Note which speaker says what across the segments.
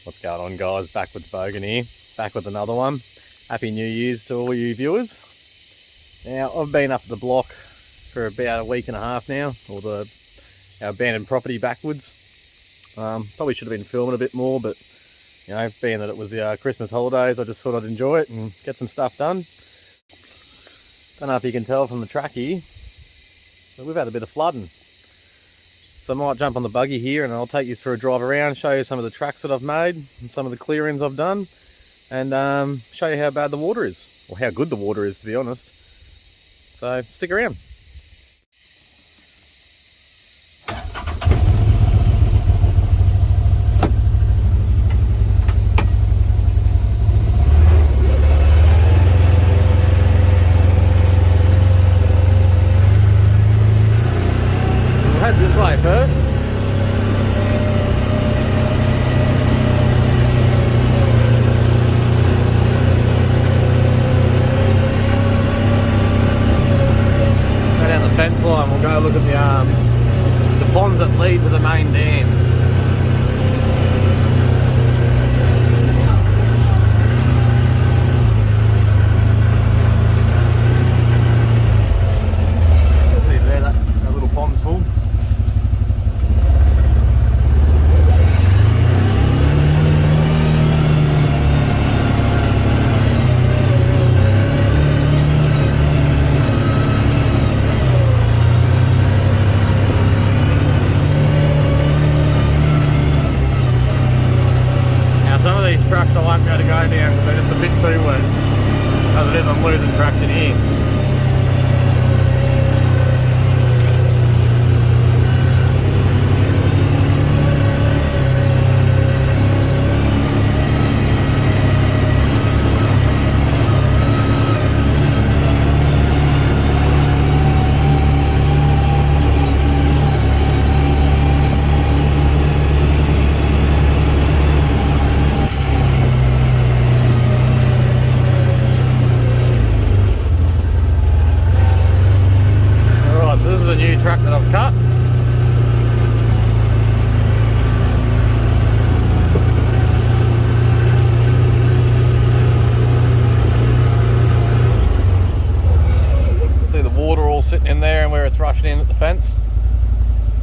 Speaker 1: What's going on, guys? Back with Bogged here, back with another one. Happy New Year's to all you viewers. Now, I've been up at the block for about a week and a half now, or our abandoned property Backwoods. Probably should have been filming a bit more, but you know, being that it was the Christmas holidays, I just thought I'd enjoy it and get some stuff done. Don't know if you can tell from the track here, but we've had a bit of flooding. So I might jump on the buggy here and I'll take you for a drive around, show you some of the tracks that I've made and some of the clearings I've done, and show you how bad the water is, or how good the water is, to be honest. So stick around. We'll head this way first. Fence line, we'll go look at the ponds that lead to the main dam. See there, that little pond's full. Some of these trucks I won't be able to go down because they're just a bit too wet. As it is, I'm losing traction here. Track that I've cut. See the water all sitting in there and where it's rushing in at the fence.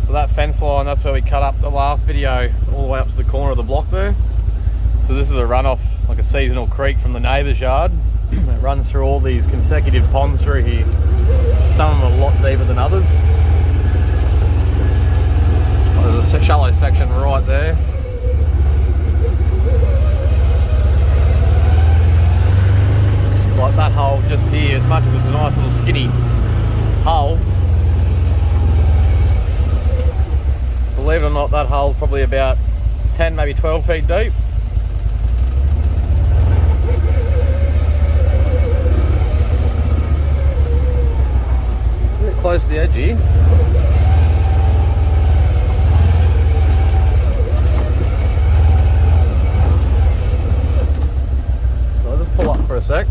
Speaker 1: So that fence line, that's where we cut up the last video, all the way up to the corner of the block there. So this is a runoff, like a seasonal creek from the neighbour's yard. It runs through all these consecutive ponds through here. Some of them are a lot deeper than others. There's a shallow section right there. Like that hole just here, as much as it's a nice little skinny hole, believe it or not, that hole's probably about 10, maybe 12 feet deep. A bit close to the edge here. Pull up for a sec.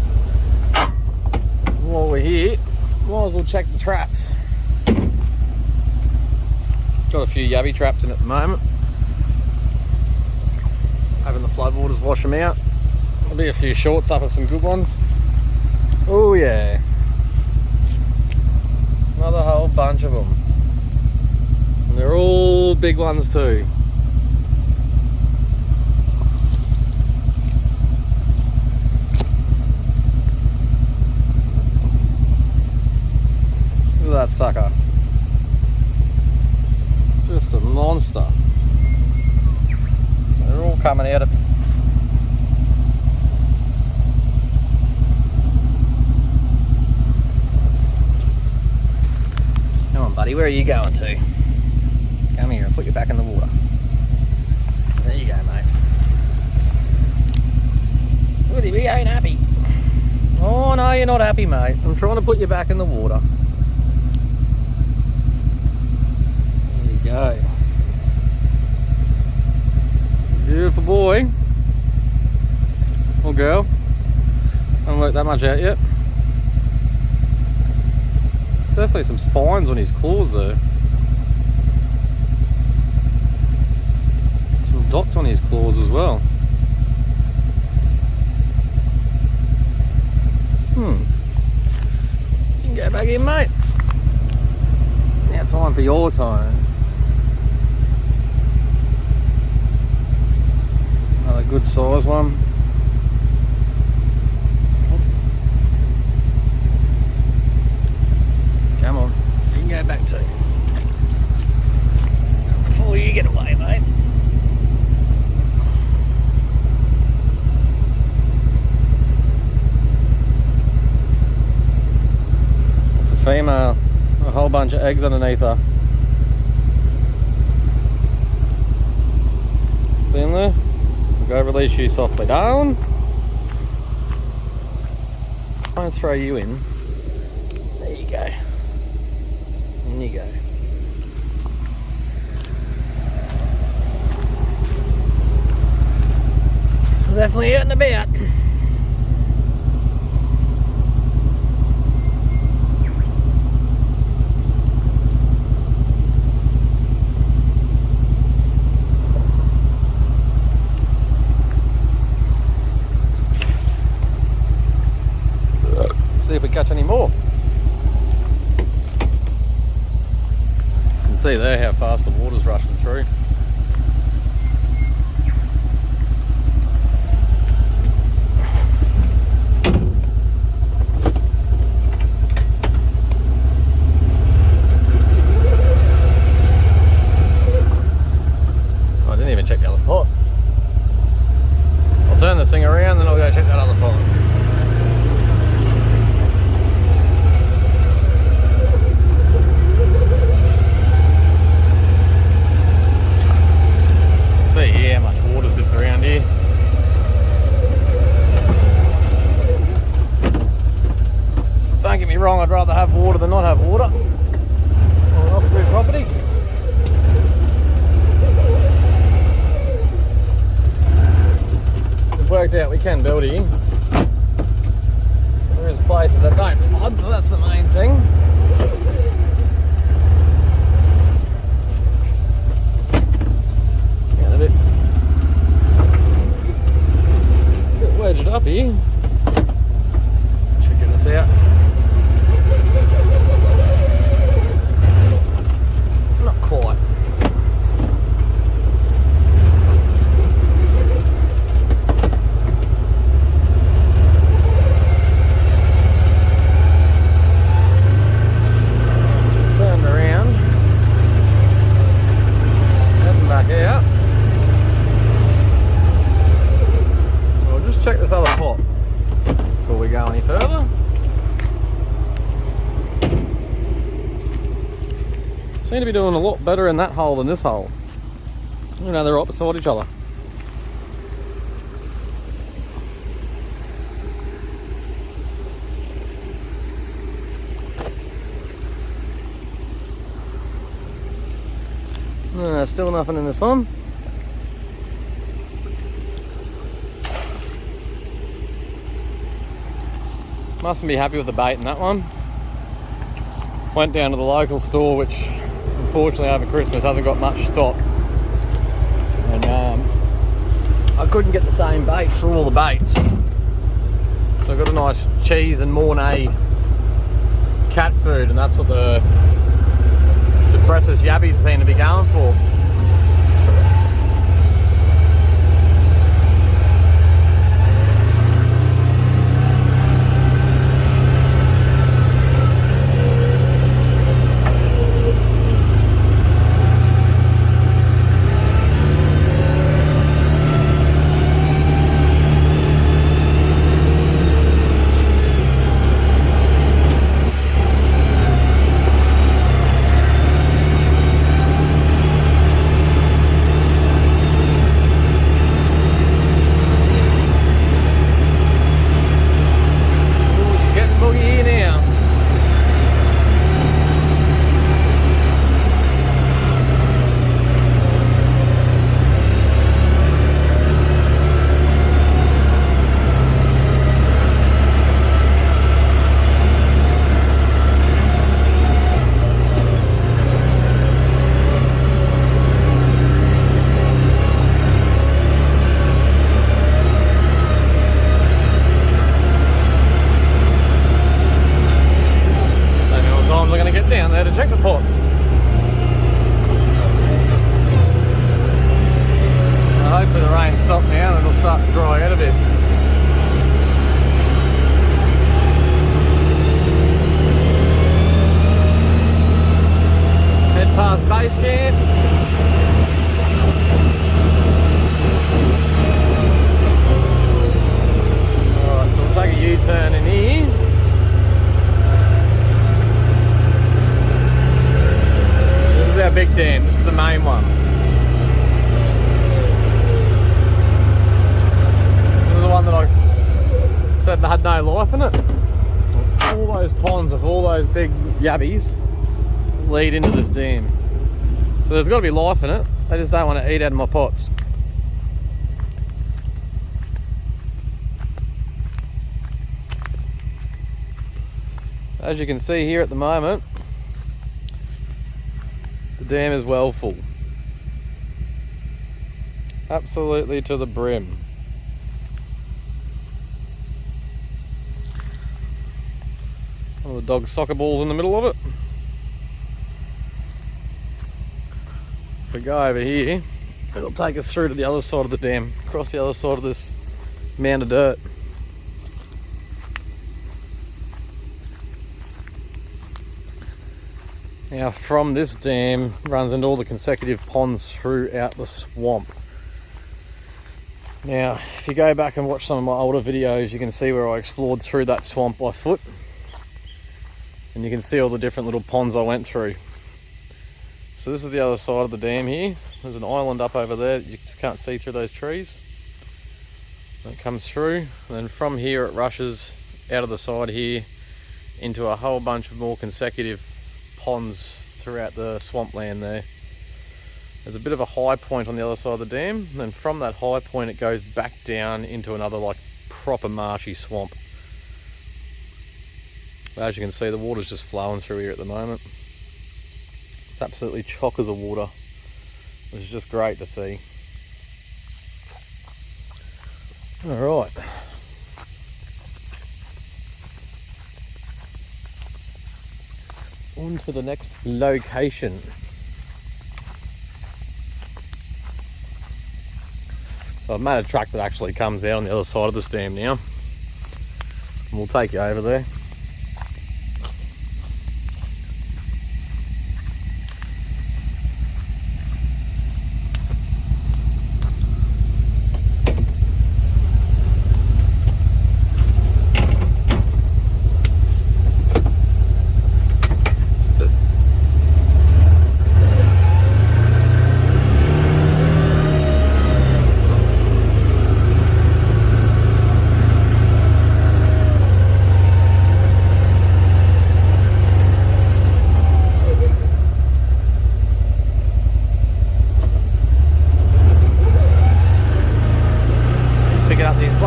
Speaker 1: While we're here, might as well check the traps. Got a few yabby traps in at the moment. Having the floodwaters wash them out. There'll be a few shorts up of some good ones. Oh yeah. Another whole bunch of them. And they're all big ones too. That sucker, just a monster. They're all coming out of me. Come on buddy, where are you going to? Come here, I'll put you back in the water. There you go, mate. Look at him, he ain't happy. Oh no, you're not happy, mate. I'm trying to put you back in the water. Go. Beautiful boy. Or girl. Haven't worked that much out yet. Definitely some spines on his claws though. Some dots on his claws as well. You can go back in, mate. Now time for your time. Another good size one. Come on, you can go back too. Before you get away, mate. It's a female. A whole bunch of eggs underneath her. See in there? Go release you softly down. Try and throw you in. There you go. In you go. Definitely out and about. See if we catch any more. You can see there how fast the water's rushing through. I didn't even check the other pot. I'll turn this thing around, then I'll go check that other pot. See how much water sits around here. Don't get me wrong, I'd rather have water than not have water on off-grid property. We've worked out we can build here. So there is places that don't flood, so that's the main thing. Wedged up here. Should get us out. Not quite. So turn around. Heading back out. Check this other pot before we go any further. Seem to be doing a lot better in that hole than this hole. You know, they're right beside each other. Still nothing in this one. Mustn't be happy with the bait in that one. Went down to the local store, which unfortunately over Christmas hasn't got much stock. And I couldn't get the same bait for all the baits. So I got a nice cheese and Mornay cat food, and that's what the precious yabbies seem to be going for. rain stop now and it'll start to dry out a bit. Head past base camp. Alright, so we'll take a U-turn in here. This is our big dam, this is the main one. This is the one that I said had no life in it. All those ponds of all those big yabbies lead into this dam. So there's got to be life in it. They just don't want to eat out of my pots. As you can see here at the moment, the dam is well full. Absolutely to the brim. One of the dog's soccer balls in the middle of it. If we go over here, it'll take us through to the other side of the dam, across the other side of this mound of dirt. Now from this dam runs into all the consecutive ponds throughout the swamp. Now if you go back and watch some of my older videos, you can see where I explored through that swamp by foot. And you can see all the different little ponds I went through. So this is the other side of the dam here. There's an island up over there. You just can't see through those trees. And it comes through. And then from here it rushes out of the side here into a whole bunch of more consecutive ponds throughout the swampland there. There's a bit of a high point on the other side of the dam. And then from that high point it goes back down into another like proper marshy swamp. But as you can see, the water's just flowing through here at the moment. It's absolutely chockers of water, which is just great to see. All right. On to the next location. So I've made a track that actually comes out on the other side of this dam now. And we'll take you over there.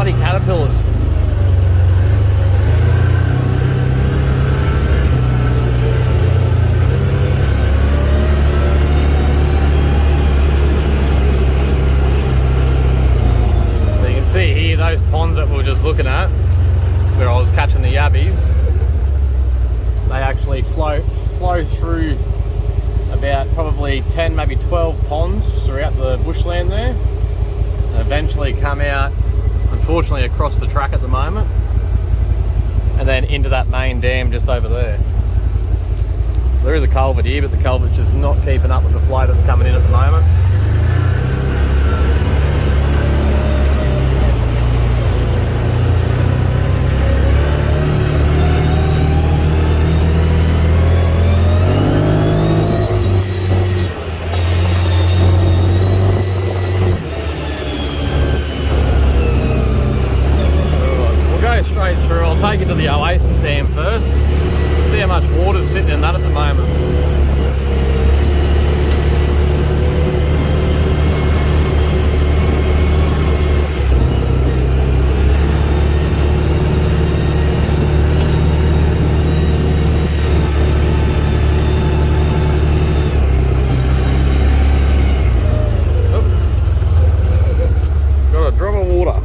Speaker 1: Caterpillars. So you can see here those ponds that we were just looking at, where I was catching the yabbies, they actually flow through about probably 10, maybe 12 ponds throughout the bushland there, and eventually come out, unfortunately across the track at the moment, and then into that main dam just over there. So there is a culvert here, but the culvert's just not keeping up with the flow that's coming in at the moment. I'll take you to the Oasis Dam first, see how much water's sitting in that at the moment. It's got a drop of water.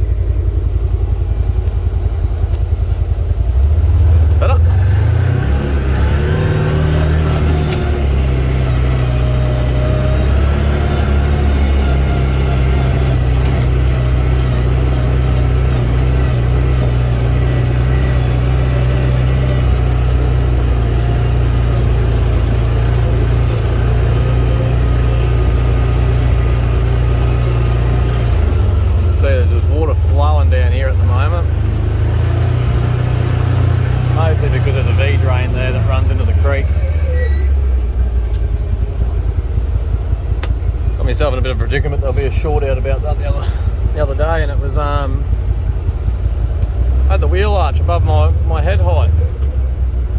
Speaker 1: down here at the moment. Mostly because there's a V drain there that runs into the creek. Got myself in a bit of a predicament. There'll be a short out about that the other day, and it was I had the wheel arch above my head height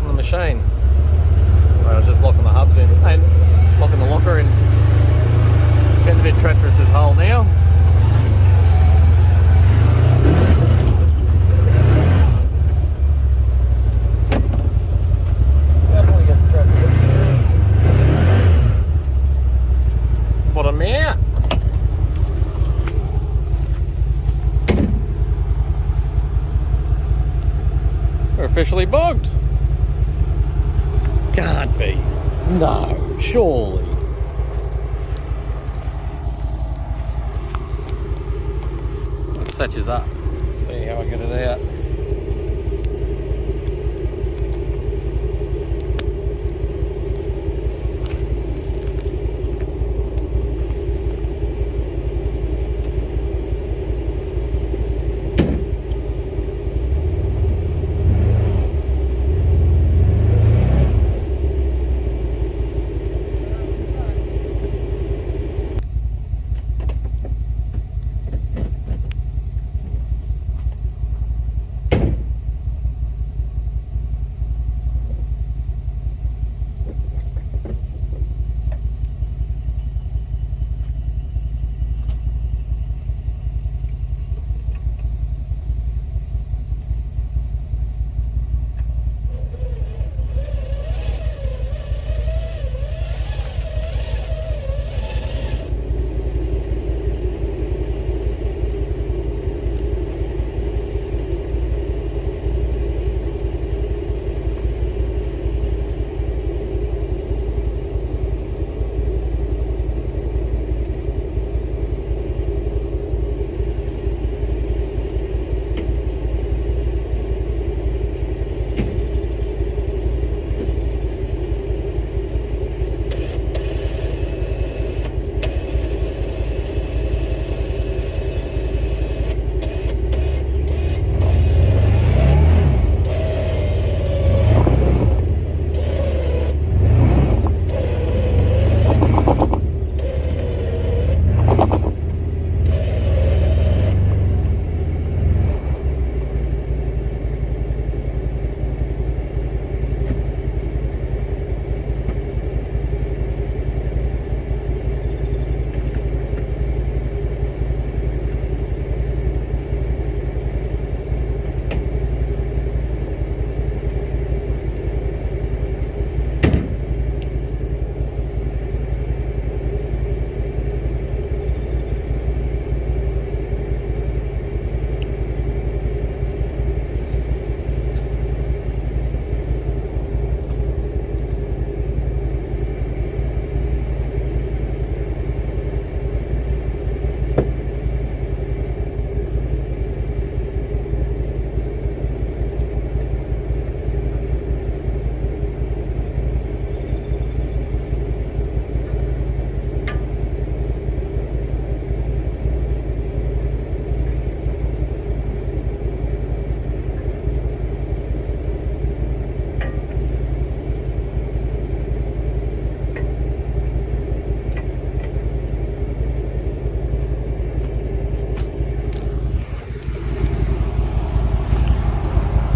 Speaker 1: on the machine. I was just locking the hubs in and locking the locker in. Getting a bit treacherous this hole now. Definitely getting treacherous. Bottom out. We're officially bogged. Can't be. No, surely. Let's set us up. See how I get it out.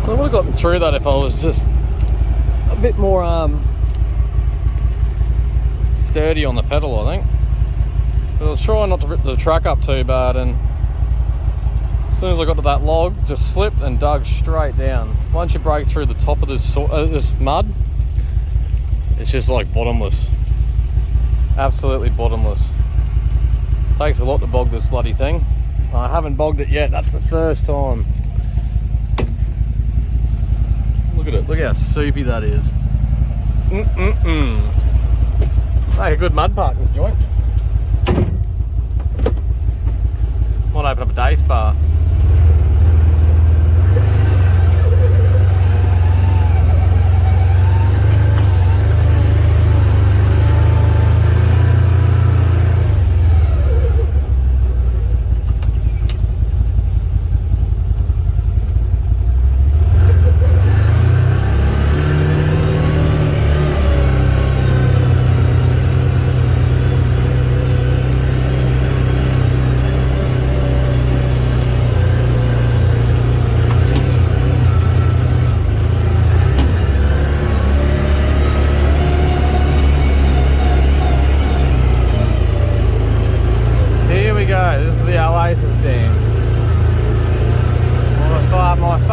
Speaker 1: I would have gotten through that if I was just a bit more sturdy on the pedal, I think. But I was trying not to rip the truck up too bad, and as soon as I got to that log, just slipped and dug straight down. Once you break through the top of this mud, it's just like bottomless. Absolutely bottomless. Takes a lot to bog this bloody thing. I haven't bogged it yet, that's the first time. Look at it, look how soupy that is. Make a good mud park, this joint. Might open up a day spa.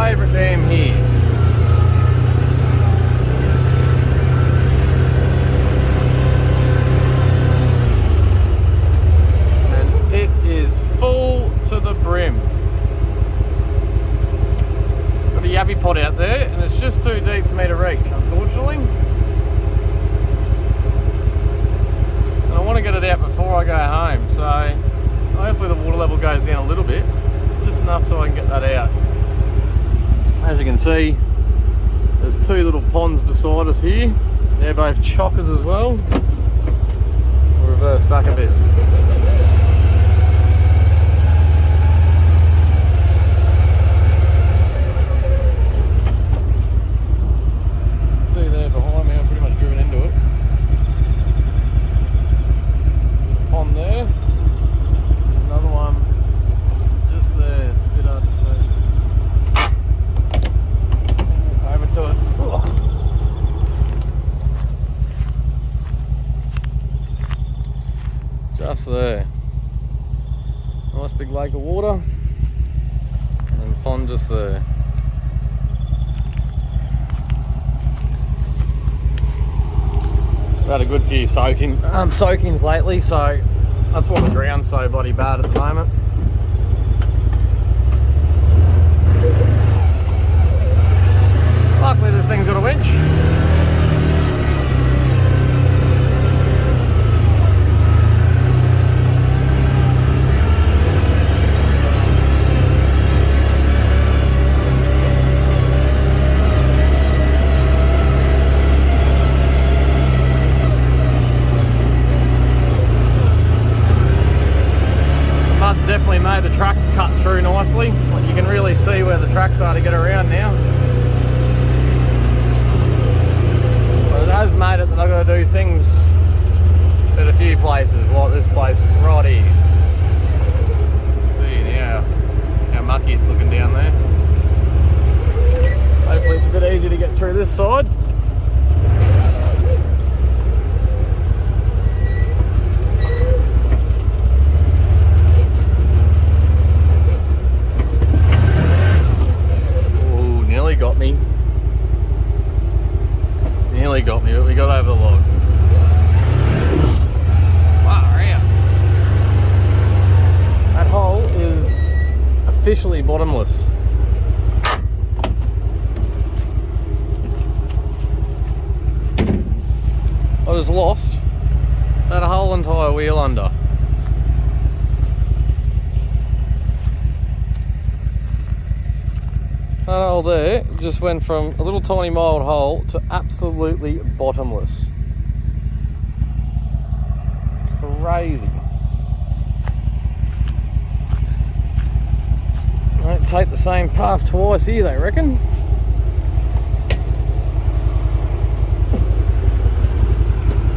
Speaker 1: favourite dam here. And it is full to the brim. Got a yabby pot out there and it's just too deep for me to reach, unfortunately. And I want to get it out before I go home, so hopefully the water level goes down a little bit, just enough so I can get that out. As you can see, there's two little ponds beside us here. They're both chockers as well. We'll reverse back a bit. See there behind me, I've pretty much driven into it. Pond there. There's another one just there. It's a bit hard to see. Over to it. Just there. Nice big lake of water. And pond just there. I've had a good few soakings lately, so that's why the ground's so bloody bad at the moment. Luckily this thing's got a winch. Mud's definitely made the tracks cut through nicely. Like you can really see where the tracks are to get around now. It has made it that I've got to do things at a few places, like this place right here. See now how mucky it's looking down there. Hopefully it's a bit easier to get through this side. Oh, nearly got me. Nearly got me, but we got over the log. Wow, that hole is officially bottomless. I just lost that whole entire wheel under. That hole there just went from a little tiny mild hole to absolutely bottomless. Crazy. Won't take the same path twice here, they reckon.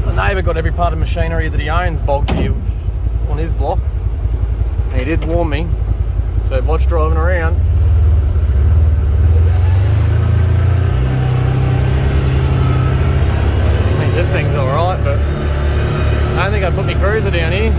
Speaker 1: The neighbour got every part of machinery that he owns bogged here on his block. And he did warn me, so watch driving around. This thing's alright, but I don't think I'd put my cruiser down here.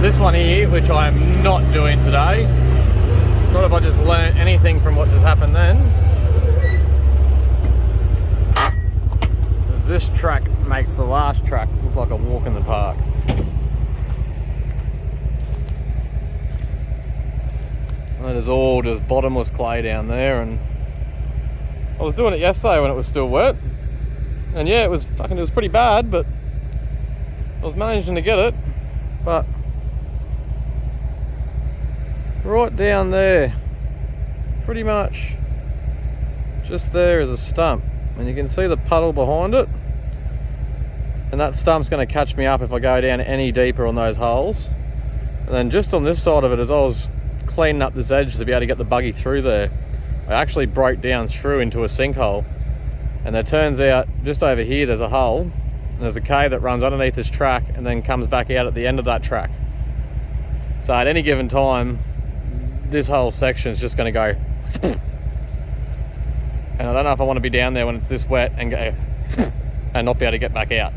Speaker 1: This one here, which I'm not doing today. Not if I just learnt anything from what just happened then. This track makes the last track look like a walk in the park. That is all just bottomless clay down there, and I was doing it yesterday when it was still wet. And yeah, it was pretty bad, but I was managing to get it. But right down there, pretty much just there is a stump, and you can see the puddle behind it, and that stump's going to catch me up if I go down any deeper on those holes. And then just on this side of it, as I was cleaning up this edge to be able to get the buggy through there, I actually broke down through into a sinkhole. And it turns out just over here there's a hole, and there's a cave that runs underneath this track and then comes back out at the end of that track. So at any given time, this whole section is just going to go, and I don't know if I want to be down there when it's this wet and go and not be able to get back out.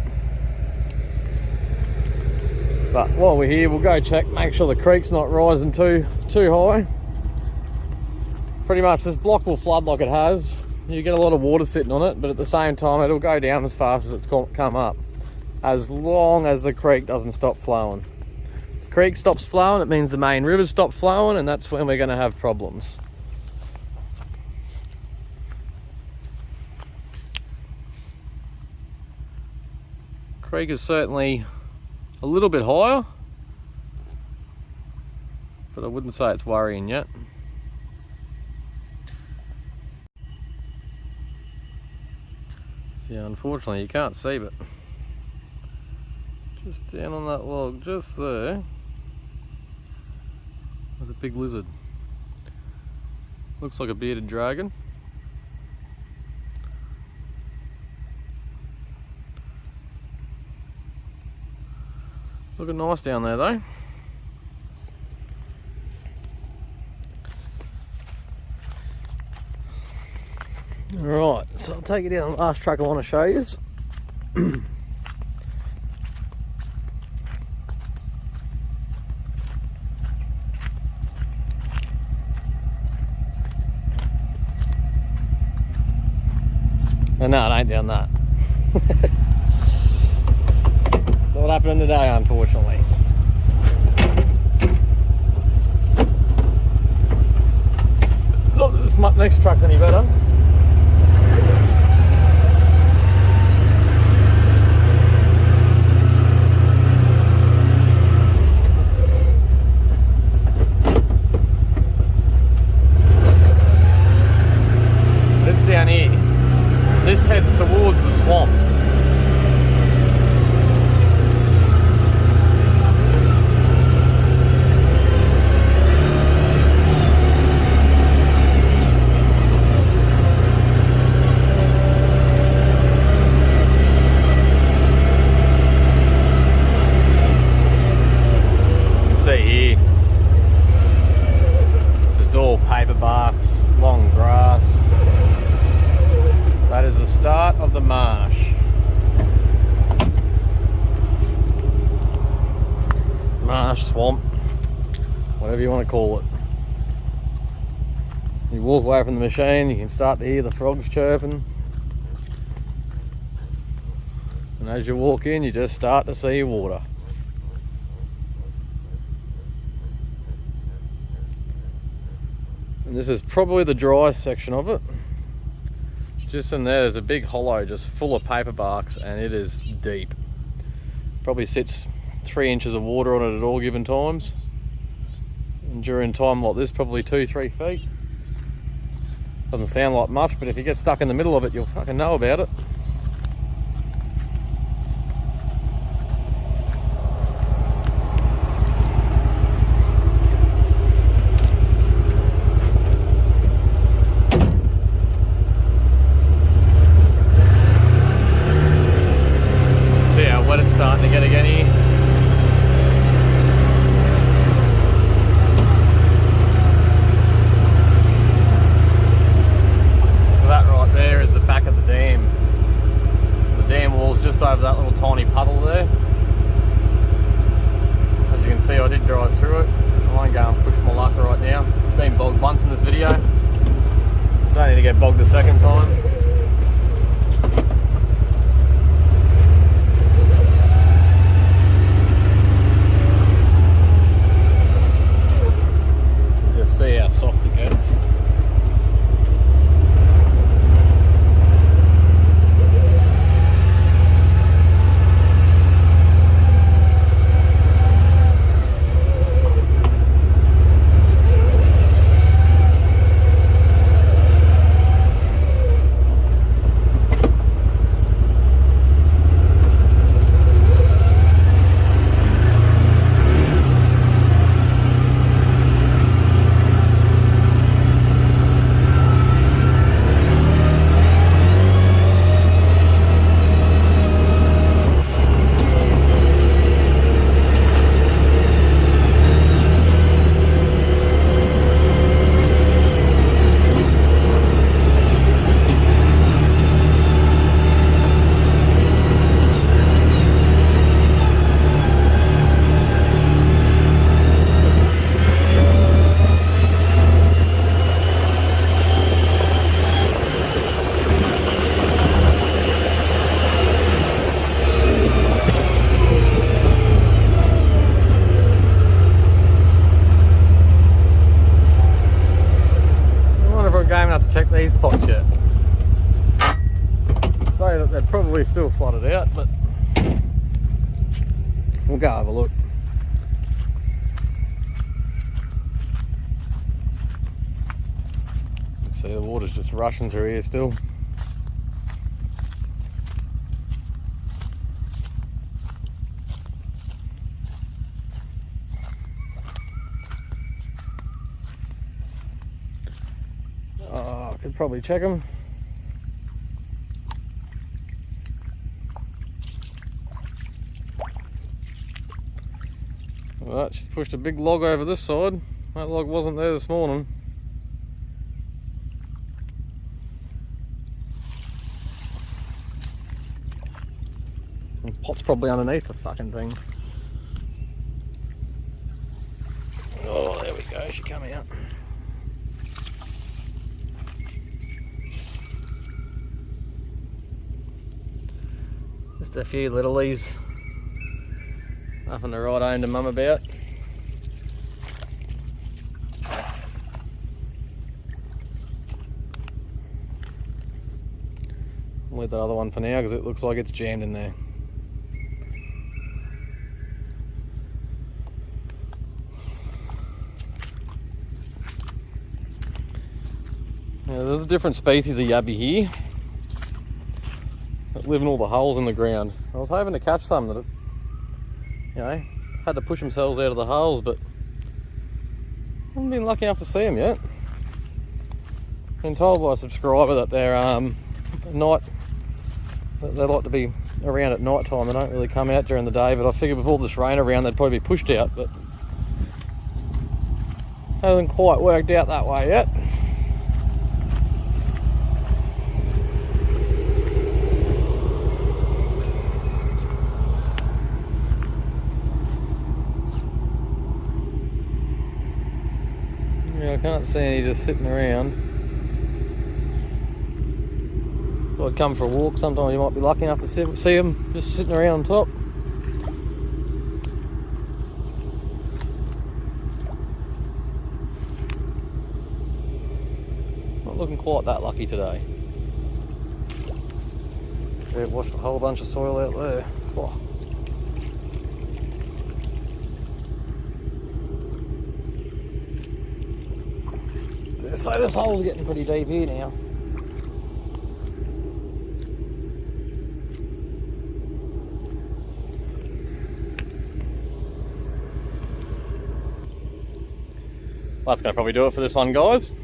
Speaker 1: But while we're here, we'll go check, make sure the creek's not rising too high. Pretty much this block will flood like it has. You get a lot of water sitting on it, but at the same time it'll go down as fast as it's come up, as long as the creek doesn't stop flowing. If the creek stops flowing, it means the main rivers stop flowing, and that's when we're going to have problems. Creek is certainly a little bit higher, but I wouldn't say it's worrying yet. So yeah, unfortunately you can't see, but just down on that log just there, there's a big lizard. Looks like a bearded dragon. It's looking nice down there though. Right, so I'll take you down the last track I want to show you. And no, it ain't down that. What happened today, unfortunately. Not that this next truck's any better. It's down here. This heads towards the swamp. Long grass. That is the start of the marsh. Marsh, swamp, whatever you want to call it. You walk away from the machine, you can start to hear the frogs chirping. And as you walk in, you just start to see water. And this is probably the dry section of it. Just in there's a big hollow just full of paper barks, and it is deep. Probably sits 3 inches of water on it at all given times. And during time like this, probably 2-3 feet. Doesn't sound like much, but if you get stuck in the middle of it, you'll fucking know about it. Starting to get again here. So that right there is the back of the dam. The dam wall's just over that little tiny puddle there. As you can see, I did drive through it. I won't go and push my luck right now. Been bogged once in this video. Don't need to get bogged a second time. See how soft it gets. probably still flooded out, but we'll go have a look. See, the water's just rushing through here still. Oh, I could probably check them. Alright, she's pushed a big log over this side. That log wasn't there this morning. And pot's probably underneath the fucking thing. Oh, there we go, she's coming up. Just a few littlies. Nothing to write home to mum about. I'll leave that other one for now because it looks like it's jammed in there. Now, there's a different species of yabby here that live in all the holes in the ground. I was hoping to catch some that, you know, had to push themselves out of the holes, but I haven't been lucky enough to see them yet. Been told by a subscriber that they're they like to be around at night time. They don't really come out during the day, but I figured with all this rain around they'd probably be pushed out, but hasn't quite worked out that way yet. Yeah, I can't see any just sitting around. If I'd come for a walk, sometimes you might be lucky enough to see them just sitting around on top. Not looking quite that lucky today. Yeah, washed a whole bunch of soil out there. Oh. So this hole's getting pretty deep here now. Well, that's going to probably do it for this one, guys.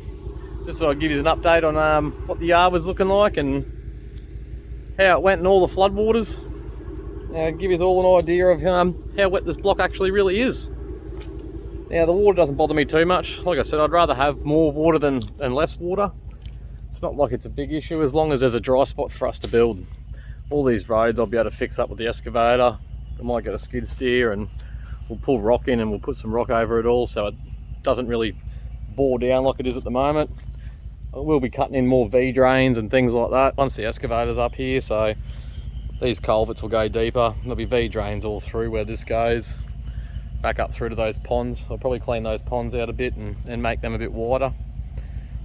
Speaker 1: Just so I give you an update on what the yard was looking like and how it went in all the floodwaters. Give you all an idea of how wet this block actually really is. Now, the water doesn't bother me too much. Like I said, I'd rather have more water than less water. It's not like it's a big issue as long as there's a dry spot for us to build. All these roads I'll be able to fix up with the excavator. I might get a skid steer and we'll pull rock in and we'll put some rock over it all so it doesn't really bore down like it is at the moment. We'll be cutting in more V drains and things like that once the excavator's up here, so these culverts will go deeper. There'll be V drains all through where this goes. Back up through to those ponds. I'll probably clean those ponds out a bit and make them a bit wider.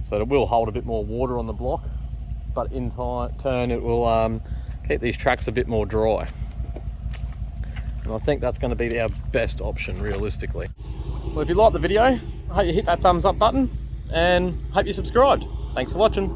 Speaker 1: So it will hold a bit more water on the block, but in turn it will keep these tracks a bit more dry. And I think that's going to be our best option realistically. Well, if you liked the video, I hope you hit that thumbs up button and hope you subscribed. Thanks for watching.